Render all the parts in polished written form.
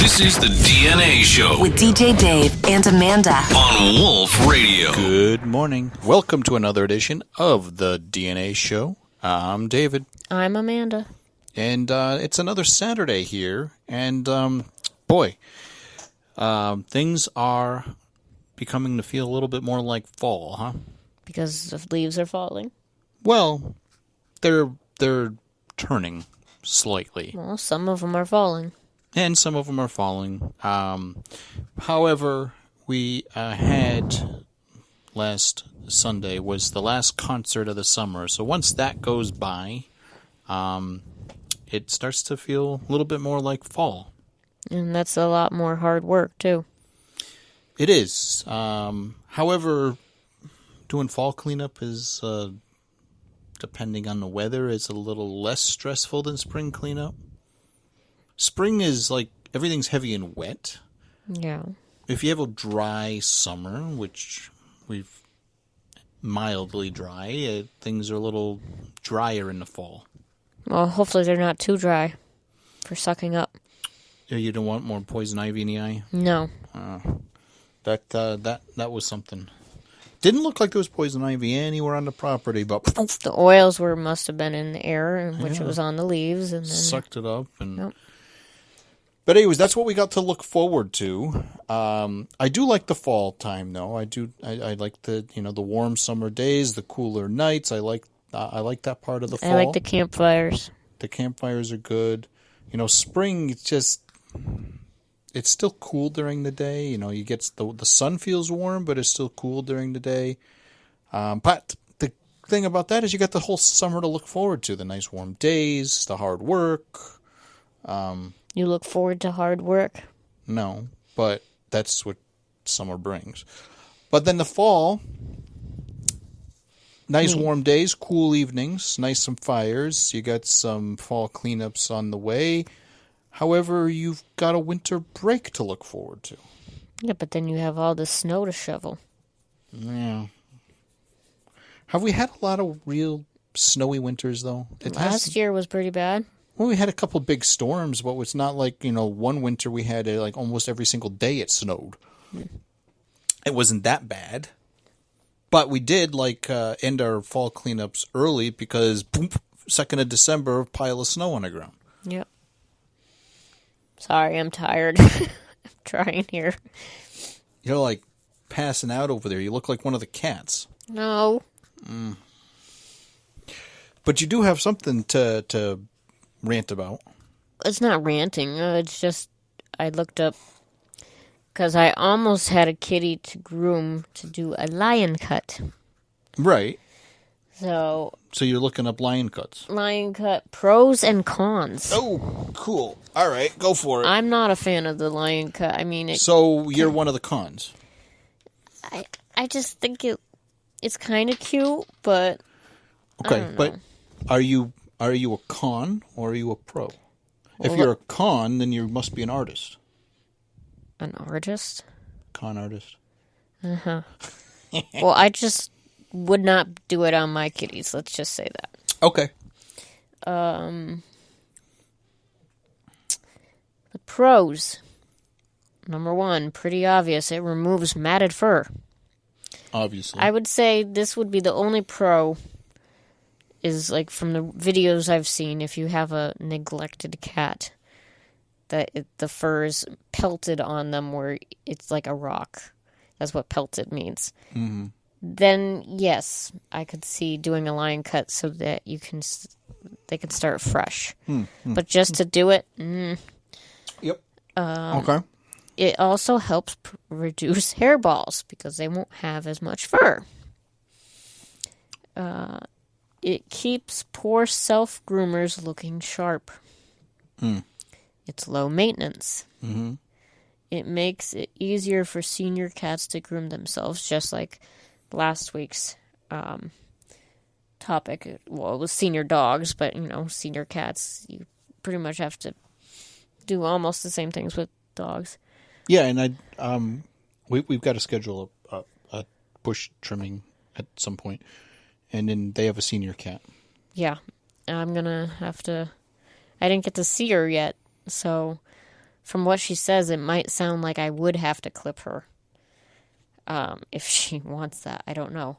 This is the DnA Show with DJ Dave and Amanda on Wolf Radio. Good morning. Welcome to another edition of the DnA Show. I'm David. I'm Amanda. And it's another Saturday here. And, things are becoming to feel a little bit more like fall, huh? Because the leaves are falling? Well, they're turning slightly. Well, some of them are falling. And some of them are falling. However, we had last Sunday was the last concert of the summer. So once that goes by, it starts to feel a little bit more like fall. And that's a lot more hard work, too. It is. However, doing fall cleanup is, depending on the weather, is a little less stressful than spring cleanup. Spring is like everything's heavy and wet. Yeah. If you have a dry summer, which we've mildly dry, things are a little drier in the fall. Well, hopefully they're not too dry for sucking up. You don't want more poison ivy in the eye? No. That was something. Didn't look like there was poison ivy anywhere on the property, but the oils must have been in the air, which it was on the leaves, and then sucked it up. And nope. But anyways, that's what we got to look forward to. I do like the fall time, though. I like the the warm summer days, the cooler nights. I like that part of the fall. I like the campfires. The campfires are good. Spring, it's still cool during the day. You get the sun feels warm, but it's still cool during the day. But the thing about that is you got the whole summer to look forward to. The nice warm days, the hard work. You look forward to hard work? No, but that's what summer brings. But then the fall, nice warm days, cool evenings, nice some fires. You got some fall cleanups on the way. However, you've got a winter break to look forward to. Yeah, but then you have all the snow to shovel. Yeah. Have we had a lot of real snowy winters, though? Last year was pretty bad. Well, we had a couple of big storms, but it's not like, one winter we had like almost every single day it snowed. It wasn't that bad. But we did end our fall cleanups early because, boom, 2nd of December, a pile of snow on the ground. Yep. Sorry, I'm tired. I'm trying here. You're like passing out over there. You look like one of the cats. No. But you do have something to rant about. It's not ranting. It's just I looked up because I almost had a kitty to groom to do a lion cut. Right. So you're looking up lion cuts. Lion cut pros and cons. Oh, cool. All right, go for it. I'm not a fan of the lion cut. I mean, so you're one of the cons. I just think it's kind of cute, but okay. I don't know. But are you a con or are you a pro? If you're a con, then you must be an artist. An artist? Con artist. Uh-huh. Well, I just would not do it on my kitties. Let's just say that. Okay. The pros. Number 1, pretty obvious. It removes matted fur. Obviously. I would say this would be the only pro is like from the videos I've seen, if you have a neglected cat, that the fur is pelted on them where it's like a rock. That's what pelted means. Mm-hmm. Then, yes, I could see doing a lion cut so that they can start fresh. But just to do it, Yep. Okay. it also helps reduce hairballs because they won't have as much fur. It keeps poor self-groomers looking sharp. It's low maintenance. Mm-hmm. It makes it easier for senior cats to groom themselves, just like last week's topic. Well, it was senior dogs, but, senior cats, you pretty much have to do almost the same things with dogs. Yeah, and we've got to schedule a bush trimming at some point, and then they have a senior cat. Yeah, I'm gonna have to. I didn't get to see her yet, so from what she says, it might sound like I would have to clip her. If she wants that, I don't know.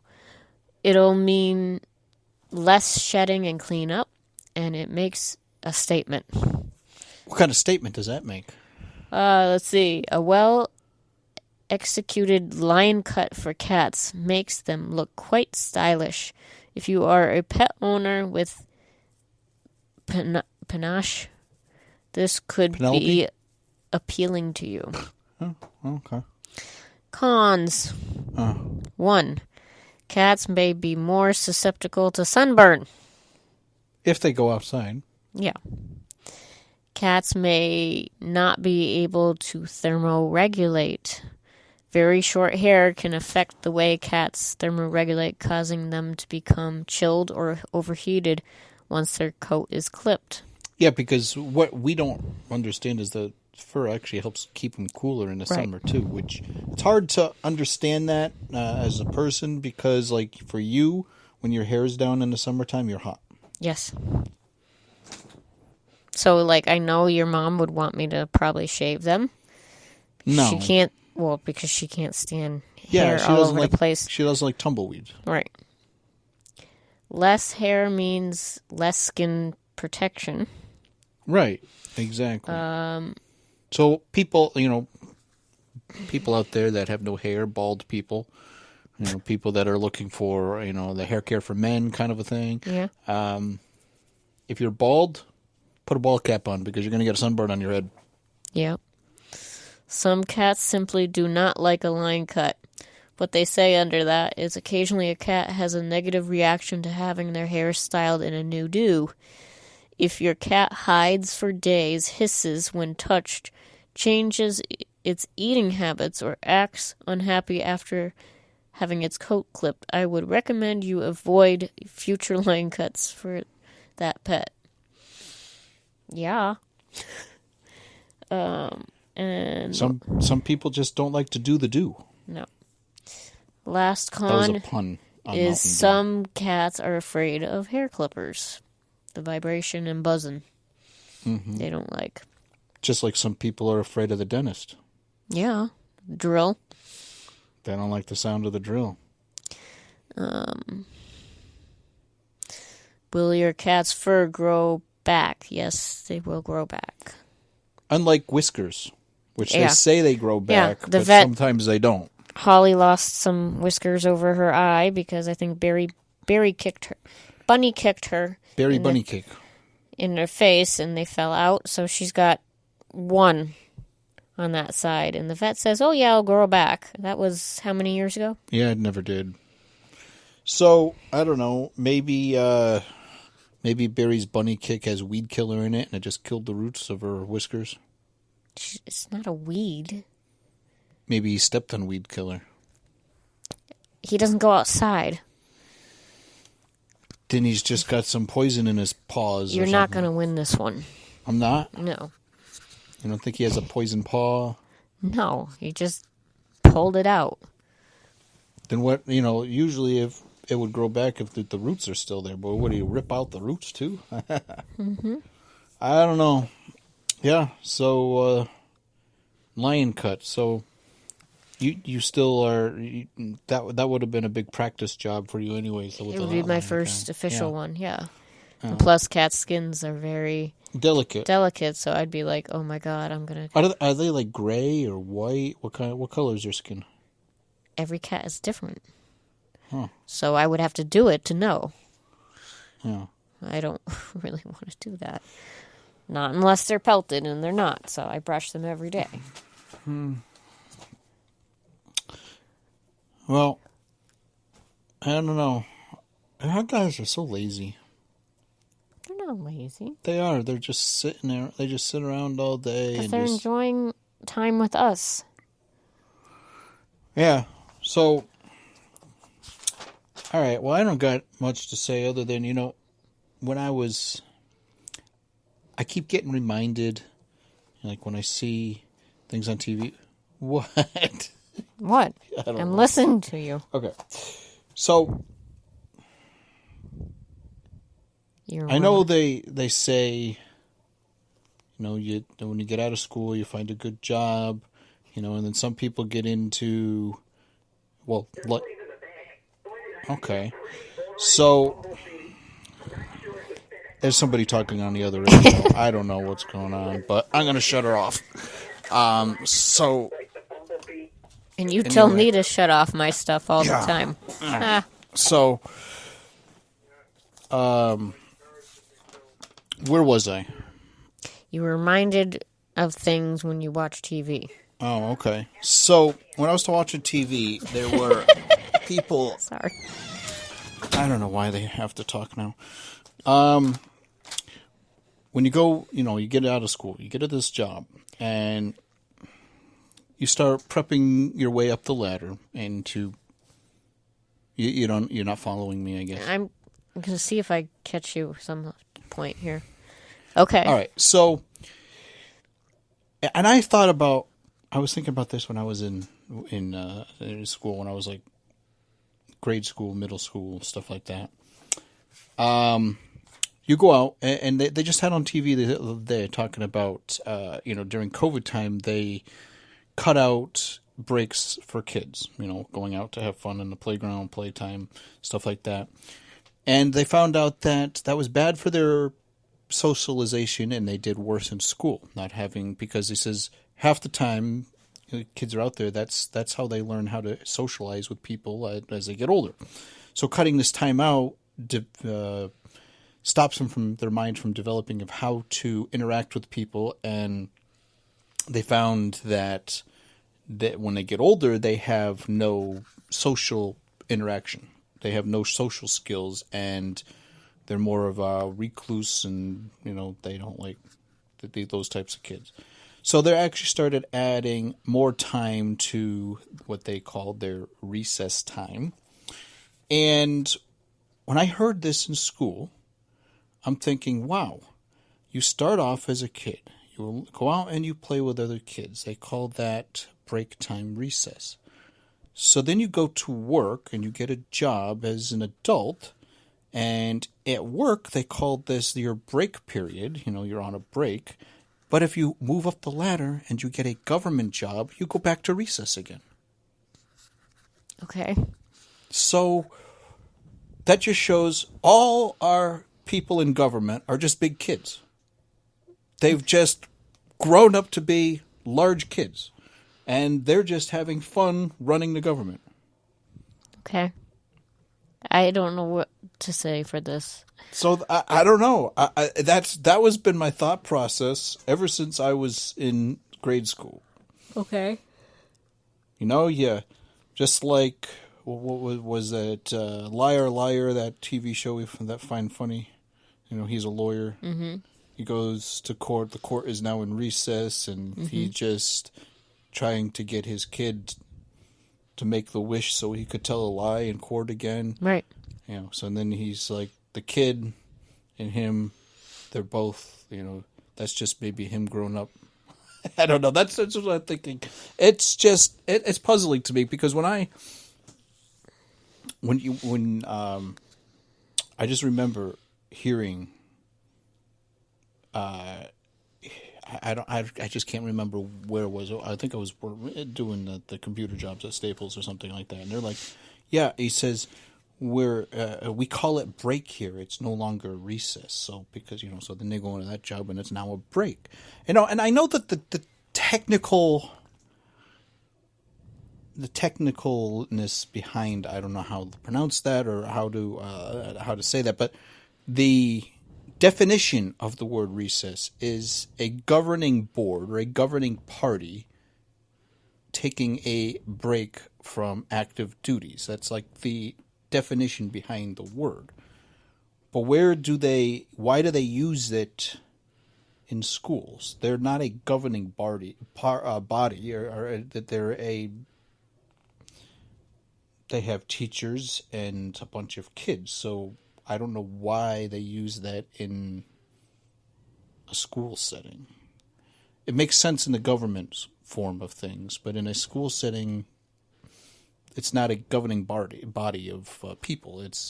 It'll mean less shedding and cleanup, and it makes a statement. What kind of statement does that make? Let's see. A well-executed line cut for cats makes them look quite stylish. If you are a pet owner with panache, this could be appealing to you. Oh, okay. Cons. 1. Cats may be more susceptible to sunburn. If they go outside. Yeah. Cats may not be able to thermoregulate. Very short hair can affect the way cats thermoregulate, causing them to become chilled or overheated once their coat is clipped. Yeah, because what we don't understand is the fur actually helps keep them cooler in the summer too, which it's hard to understand that as a person because, like, for you, when your hair is down in the summertime, you're hot. Yes. So, like, I know your mom would want me to probably shave them. No. She can't, well, because she can't stand hair all over the place. She doesn't like tumbleweeds. Right. Less hair means less skin protection. Right. Exactly. So people, people out there that have no hair, bald people, people that are looking for, the hair care for men kind of a thing. Yeah. If you're bald, put a bald cap on because you're going to get a sunburn on your head. Yeah. Some cats simply do not like a line cut. What they say under that is occasionally a cat has a negative reaction to having their hair styled in a new do. If your cat hides for days, hisses when touched, changes its eating habits, or acts unhappy after having its coat clipped, I would recommend you avoid future line cuts for that pet. Yeah. And some people just don't like to do the do. No. Last That was con a pun on is Mountain some cats are afraid of hair clippers. The vibration and buzzing. Mm-hmm. They don't like. Just like some people are afraid of the dentist. Yeah. Drill. They don't like the sound of the drill. Will your cat's fur grow back? Yes, they will grow back. Unlike whiskers, which they say they grow back, the but vet, sometimes they don't. Holly lost some whiskers over her eye because I think Bunny kicked her in her face and they fell out. So she's got one on that side. And the vet says, oh, yeah, I'll grow back. That was how many years ago? Yeah, it never did. So, I don't know. Maybe Barry's bunny kick has weed killer in it and it just killed the roots of her whiskers. It's not a weed. Maybe he stepped on weed killer. He doesn't go outside. Then he's just got some poison in his paws. You're not going to win this one. I'm not? No. You don't think he has a poison paw? No, he just pulled it out. Then what, usually if it would grow back if the roots are still there. But would he rip out the roots too? Mm-hmm. I don't know. Yeah, so lion cut. So you still are, that would have been a big practice job for you anyways. It would be my first official one, yeah. And plus, cat skins are very delicate, so I'd be like, oh my god, I'm going to... Are they like gray or white? What color is your skin? Every cat is different. Huh. So I would have to do it to know. Yeah. I don't really want to do that. Not unless they're pelted, and they're not, so I brush them every day. Well, I don't know. Our guys are so lazy. They're not lazy. They are. They're just sitting there. They just sit around all day. Because they're enjoying time with us. Yeah. So, all right. Well, I don't got much to say other than, when I keep getting reminded, like when I see things on TV. What? What? I'm listening to you. Okay. So, You're I know they say, when you get out of school, you find a good job, and then some people get into, well, okay. So there's somebody talking on the other end. I don't know what's going on, but I'm going to shut her off. And you tell me to shut off my stuff all the time. So, where was I? You were reminded of things when you watch TV. Oh, okay. So, when I was watching TV, there were people... Sorry. I don't know why they have to talk now. When you go, you get out of school, you get to this job, and you start prepping your way up the ladder into... You're not following me, I guess. I'm going to see if I catch you some point here. Okay. All right. So, and I was thinking about this when I was in school, when I was like grade school, middle school, stuff like that. You go out, and they just had on TV the other day talking about, during COVID time, they cut out breaks for kids, going out to have fun in the playground, playtime, stuff like that. And they found out that was bad for their socialization, and they did worse in school, because he says half the time kids are out there, that's how they learn how to socialize with people as they get older. So cutting this time out stops them from their mind from developing of how to interact with people, and they found that when they get older, they have no social interaction. They have no social skills, and they're more of a recluse, and they don't like those types of kids. So they actually started adding more time to what they called their recess time. And when I heard this in school, I'm thinking, wow, you start off as a kid. You will go out and you play with other kids. They call that break time recess. So then you go to work and you get a job as an adult. And at work, they called this your break period. You're on a break. But if you move up the ladder and you get a government job, you go back to recess again. Okay. So that just shows all our people in government are just big kids. They've just grown up to be large kids. And they're just having fun running the government. Okay. I don't know what to say for this. So I don't know. That was been my thought process ever since I was in grade school. Okay. Just like what was that Liar Liar, that TV show that find funny. He's a lawyer. Mm-hmm. He goes to court. The court is now in recess, and he just trying to get his kid to make the wish so he could tell a lie in court again. Right. So then he's like, the kid and him, they're both, that's just maybe him growing up. I don't know. That's what I'm thinking. It's just, it's puzzling to me because I just remember hearing, I just can't remember where it was. I think I was doing the computer jobs at Staples or something like that. And they're like, yeah, he says, we call it break here. It's no longer recess. So because, so then they go into that job and it's now a break. And I know that the technicalness behind, I don't know how to pronounce that or how to say that, but the definition of the word recess is a governing board or a governing party taking a break from active duties. That's like the definition behind the word. But why do they use it in schools? They're not a governing body, or that they have teachers and a bunch of kids. So I don't know why they use that in a school setting. It makes sense in the government form of things, but in a school setting, it's not a governing body of people. It's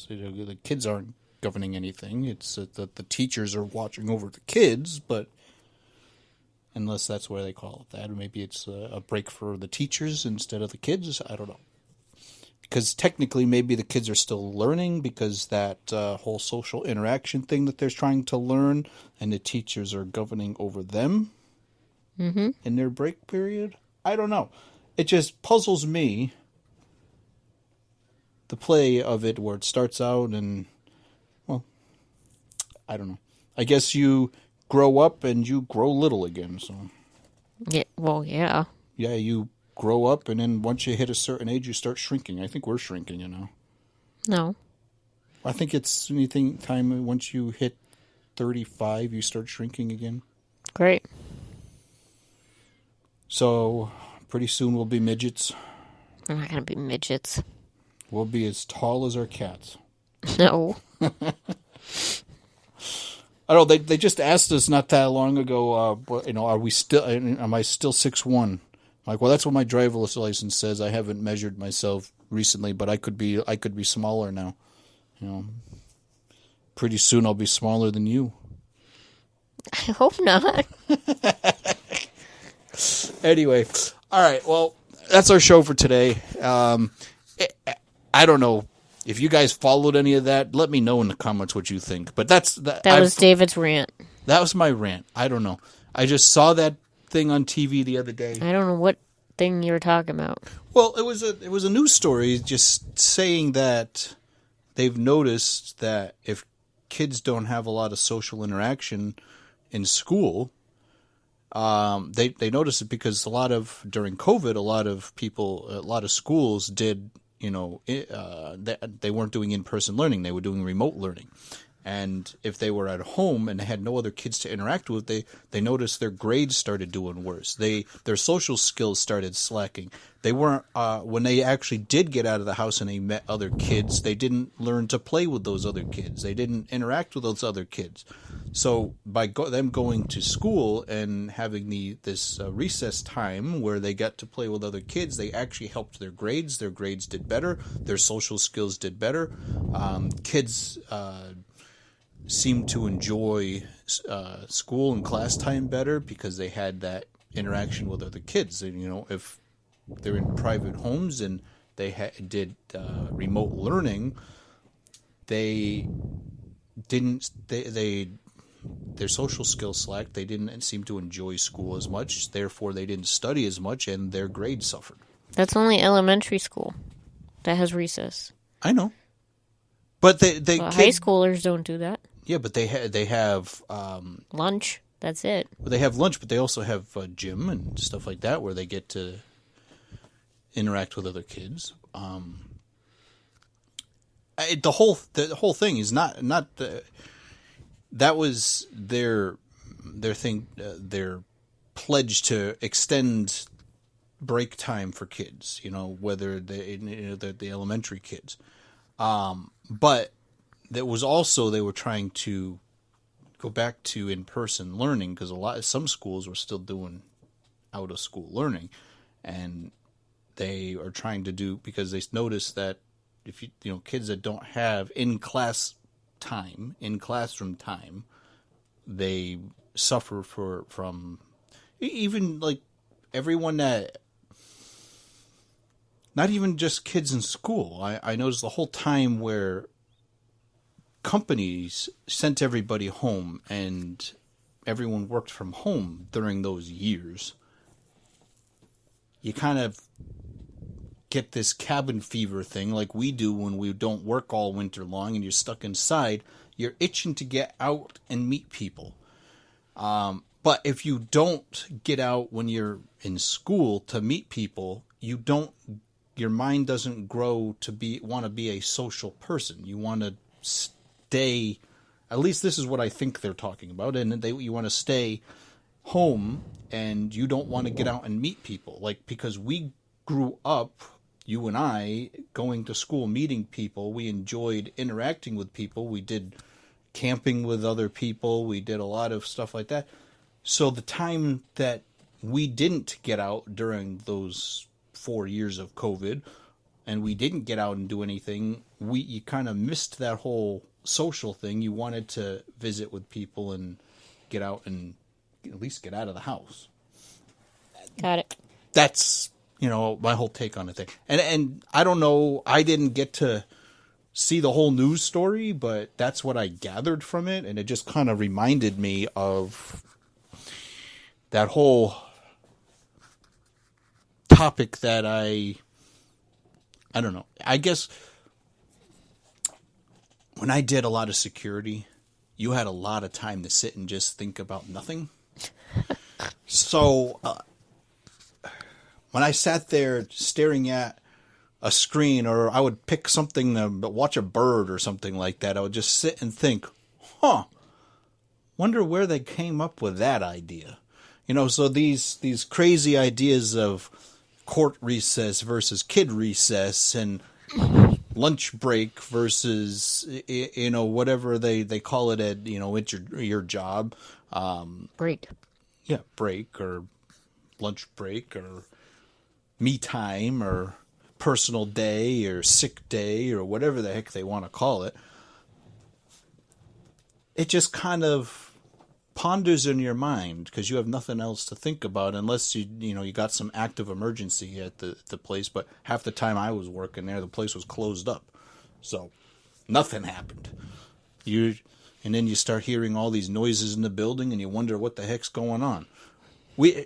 the kids aren't governing anything. It's that the teachers are watching over the kids, but unless that's where they call it that. Or maybe it's a break for the teachers instead of the kids. I don't know. Because technically, maybe the kids are still learning because that whole social interaction thing that they're trying to learn, and the teachers are governing over them in their break period. I don't know. It just puzzles me, the play of it, where it starts out and, well, I don't know. I guess you grow up and you grow little again. So Yeah. Well, yeah. yeah, you grow up, and then once you hit a certain age, you start shrinking. I think we're shrinking, No. I think it's anything time once you hit 35, you start shrinking again. Great. So pretty soon we'll be midgets. We're not gonna be midgets. We'll be as tall as our cats. No. I don't know. They just asked us not that long ago. Are we still? Am I still 6'1"? I'm like, well, that's what my driver's license says. I haven't measured myself recently, but I could be smaller now. Pretty soon I'll be smaller than you. I hope not. Anyway, all right. Well, that's our show for today. I don't know if you guys followed any of that. Let me know in the comments what you think. But that was David's rant. That was my rant. I don't know. I just saw that thing on TV the other day. I don't know what thing you were talking about. Well, it was a news story just saying that they've noticed that if kids don't have a lot of social interaction in school, they noticed it because during COVID, a lot of schools did, they weren't doing in-person learning. They were doing remote learning. And if they were at home and they had no other kids to interact with, they noticed their grades started doing worse. Their social skills started slacking. They weren't when they actually did get out of the house and they met other kids, they didn't learn to play with those other kids. They didn't interact with those other kids. So by them going to school and having this recess time where they got to play with other kids, they actually helped their grades. Their grades did better. Their social skills did better. Kids seemed to enjoy school and class time better because they had that interaction with other kids. And, if they're in private homes and they did remote learning, their social skills slacked. They didn't seem to enjoy school as much. Therefore, they didn't study as much, and their grades suffered. That's only elementary school that has recess. I know, but high schoolers don't do that. Yeah, but they have lunch. That's it. Well, they have lunch, but they also have gym and stuff like that where they get to interact with other kids. The whole thing is not that was their thing, their pledge to extend break time for kids. Whether the elementary kids, but. That was also they were trying to go back to in-person learning because some schools were still doing out-of-school learning, and they are trying to do because they noticed that if kids that don't have in-classroom time, they suffer from even like everyone that. Not even just kids in school. I noticed the whole time where companies sent everybody home and everyone worked from home during those years, you kind of get this cabin fever thing like we do when we don't work all winter long and you're stuck inside. You're itching to get out and meet people. But if you don't get out when you're in school to meet people, your mind doesn't grow to want to be a social person. You want to stay, at least this is what I think they're talking about, and you want to stay home and you don't want to get out and meet people. Like, because we grew up, you and I, going to school, meeting people, we enjoyed interacting with people, we did camping with other people, we did a lot of stuff like that. So the time that we didn't get out during those 4 years of COVID, and we didn't get out and do anything, you kind of missed that whole social thing. You wanted to visit with people and get out and at least get out of the house. Got it. That's, my whole take on the thing. And I don't know, I didn't get to see the whole news story, but that's what I gathered from it. And it just kind of reminded me of that whole topic that I don't know. I guess when I did a lot of security, you had a lot of time to sit and just think about nothing. So when I sat there staring at a screen, or I would pick something to watch a bird or something like that, I would just sit and think, wonder where they came up with that idea. So these crazy ideas of court recess versus kid recess and lunch break versus, whatever they call it at, your job. Break. Yeah, break or lunch break or me time or personal day or sick day or whatever the heck they want to call it. It just kind of ponders in your mind because you have nothing else to think about unless you got some active emergency at the place. But half the time I was working there, the place was closed up, so nothing happened. And then you start hearing all these noises in the building, and you wonder what the heck's going on. We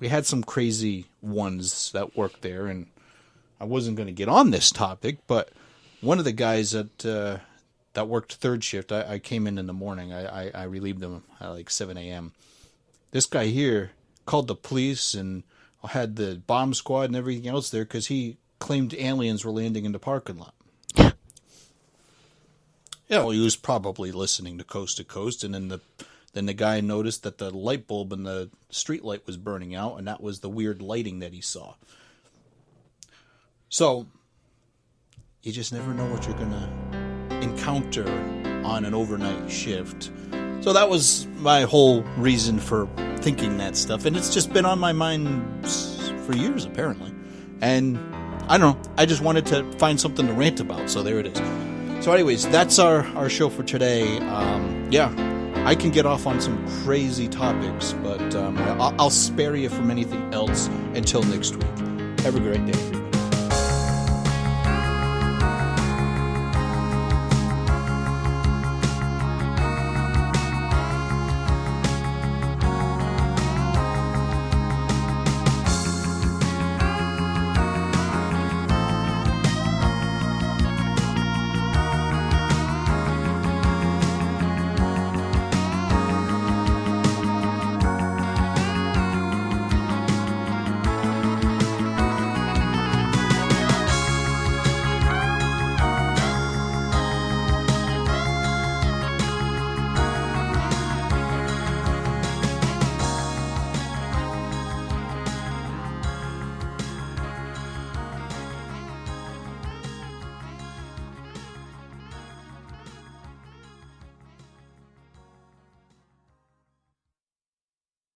had some crazy ones that worked there, and I wasn't going to get on this topic, but one of the guys that worked third shift, I came in the morning. I relieved him at like 7 a.m. This guy here called the police and had the bomb squad and everything else there because he claimed aliens were landing in the parking lot. Yeah, well, he was probably listening to Coast to Coast, and then the guy noticed that the light bulb in the street light was burning out, and that was the weird lighting that he saw. So, you just never know what you're going to encounter on an overnight shift. So that was my whole reason for thinking that stuff, and it's just been on my mind for years, apparently. And, I don't know, I just wanted to find something to rant about, so there it is. So anyways, that's our show for today. I can get off on some crazy topics, but I'll spare you from anything else until next week. Have a great day.